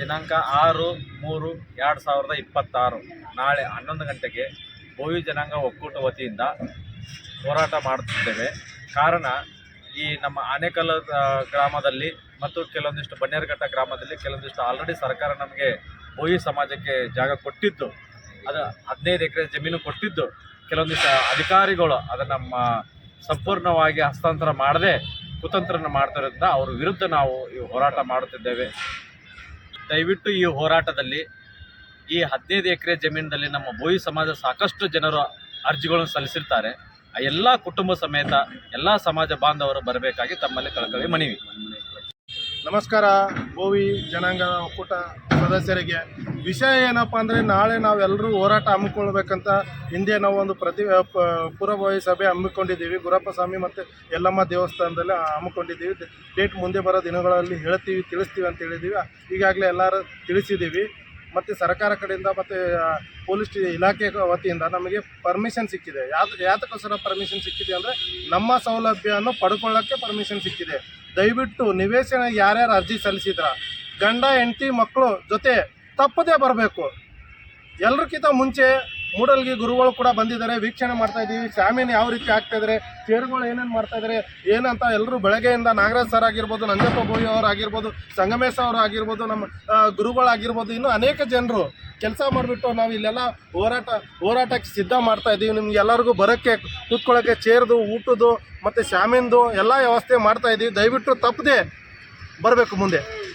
ದಿನಾಂಕ 6/3/2026 ನಾಳೆ 11 ಗಂಟೆಗೆ ಬೋವಿ ಜನಾಂಗ ಒಕ್ಕೂಟ ವತಿಯಿಂದ ಹೋರಾಟ ಮಾಡುತ್ತಿದ್ದೇವೆ. ಕಾರಣ ಈ ನಮ್ಮ ಆನೇಕಲ್ ಗ್ರಾಮದಲ್ಲಿ ಮತ್ತು ಕೆಲವೊಂದಿಷ್ಟು ಬನ್ನೇರುಘಟ್ಟ ಗ್ರಾಮದಲ್ಲಿ ಕೆಲವೊಂದಿಷ್ಟು ಆಲ್ರೆಡಿ ಸರ್ಕಾರ ನಮಗೆ ಬೋವಿ ಸಮಾಜಕ್ಕೆ ಜಾಗ ಕೊಟ್ಟಿದ್ದು, ಅದು 15 ಎಕರೆ ಜಮೀನು ಕೊಟ್ಟಿದ್ದು, ಕೆಲವೊಂದಿಷ್ಟು ಅಧಿಕಾರಿಗಳು ಅದನ್ನು ಸಂಪೂರ್ಣವಾಗಿ ಹಸ್ತಾಂತರ ಮಾಡದೆ ಕುತಂತ್ರನ ಮಾಡ್ತಿರೋದ್ರಿಂದ ಅವ್ರ ವಿರುದ್ಧ ನಾವು ಈ ಹೋರಾಟ ಮಾಡುತ್ತಿದ್ದೇವೆ. ದಯವಿಟ್ಟು ಈ ಹೋರಾಟದಲ್ಲಿ ಈ 15 ಎಕರೆ ಜಮೀನಿನಲ್ಲಿ ನಮ್ಮ ಬೋವಿ ಸಮಾಜ ಸಾಕಷ್ಟು ಜನರು ಅರ್ಜಿಗಳನ್ನು ಸಲ್ಲಿಸಿರ್ತಾರೆ. ಆ ಎಲ್ಲ ಕುಟುಂಬ ಸಮೇತ ಎಲ್ಲ ಸಮಾಜ ಬಾಂಧವರು ಬರಬೇಕಾಗಿ ತಮ್ಮಲ್ಲಿ ಕಳಕಳಿ ಮನವಿ. ನಮಸ್ಕಾರ. ಬೋವಿ ಜನಾಂಗ ಒಕ್ಕೂಟ ಸದಸ್ಯರಿಗೆ ವಿಷಯ ಏನಪ್ಪ ಅಂದರೆ, ನಾಳೆ ನಾವೆಲ್ಲರೂ ಹೋರಾಟ ಹಮ್ಮಿಕೊಳ್ಬೇಕಂತ ಹಿಂದೆ ನಾವು ಒಂದು ಪೂರ್ವಭಾವಿ ಸಭೆ ಹಮ್ಮಿಕೊಂಡಿದ್ದೀವಿ. ಗುರಪ್ಪ ಸ್ವಾಮಿ ಮತ್ತು ಯಲ್ಲಮ್ಮ ದೇವಸ್ಥಾನದಲ್ಲಿ ಹಮ್ಮಿಕೊಂಡಿದ್ದೀವಿ. ಡೇಟ್ ಮುಂದೆ ಬರೋ ದಿನಗಳಲ್ಲಿ ತಿಳಿಸ್ತೀವಿ ಅಂತ ಹೇಳಿದ್ದೀವಿ. ಈಗಾಗಲೇ ಎಲ್ಲರೂ ತಿಳಿಸಿದ್ದೀವಿ. ಮತ್ತು ಸರ್ಕಾರ ಕಡೆಯಿಂದ ಮತ್ತು ಪೊಲೀಸ್ ಇಲಾಖೆ ವತಿಯಿಂದ ನಮಗೆ ಪರ್ಮಿಷನ್ ಸಿಕ್ಕಿದೆ. ಯಾತಕ್ಕೋಸ್ಕರ ಪರ್ಮಿಷನ್ ಸಿಕ್ಕಿದೆ ಅಂದರೆ, ನಮ್ಮ ಸೌಲಭ್ಯವನ್ನು ಪಡ್ಕೊಳ್ಳೋಕ್ಕೆ ಪರ್ಮಿಷನ್ ಸಿಕ್ಕಿದೆ. ದಯವಿಟ್ಟು ನಿವೇಶನ ಯಾರ್ಯಾರು ಅರ್ಜಿ ಸಲ್ಲಿಸಿದ್ರ ಗಂಡ ಹೆಂಡತಿ ಮಕ್ಕಳು ಜೊತೆ ತಪ್ಪದೇ ಬರಬೇಕು. ಎಲ್ಲರಿಗಿಂತ ಮುಂಚೆ ಮೂಡಲ್ಗಿ ಗುರುಗಳು ಕೂಡ ಬಂದಿದ್ದಾರೆ, ವೀಕ್ಷಣೆ ಮಾಡ್ತಾಯಿದ್ದೀವಿ. ಶಾಮೀನು ಯಾವ ರೀತಿ ಆಗ್ತಾಯಿದ್ದಾರೆ, ಚೇರ್ಗಳು ಏನೇನು ಮಾಡ್ತಾಯಿದ್ದಾರೆ ಏನಂತ ಎಲ್ಲರೂ ಬೆಳಗ್ಗೆಯಿಂದ ನಾಗರಾಜ್ ಸರ್ ಆಗಿರ್ಬೋದು, ನಂಜಪ್ಪ ಬೋವಿ ಅವರು ಆಗಿರ್ಬೋದು, ಸಂಗಮೇಶ ಅವರು ಆಗಿರ್ಬೋದು, ನಮ್ಮ ಗುರುಗಳಾಗಿರ್ಬೋದು, ಇನ್ನೂ ಅನೇಕ ಜನರು ಕೆಲಸ ಮಾಡಿಬಿಟ್ಟು ನಾವು ಇಲ್ಲೆಲ್ಲ ಹೋರಾಟಕ್ಕೆ ಸಿದ್ಧ ಮಾಡ್ತಾಯಿದ್ದೀವಿ. ನಿಮ್ಗೆಲ್ಲರಿಗೂ ಬರೋಕ್ಕೆ ಕೂತ್ಕೊಳ್ಳೋಕ್ಕೆ ಚೇರ್ದು, ಊಟದ್ದು ಮತ್ತು ಶಾಮೀನ್ದು ಎಲ್ಲ ವ್ಯವಸ್ಥೆ ಮಾಡ್ತಾಯಿದ್ದೀವಿ. ದಯವಿಟ್ಟು ತಪ್ಪದೆ ಬರಬೇಕು ಮುಂದೆ.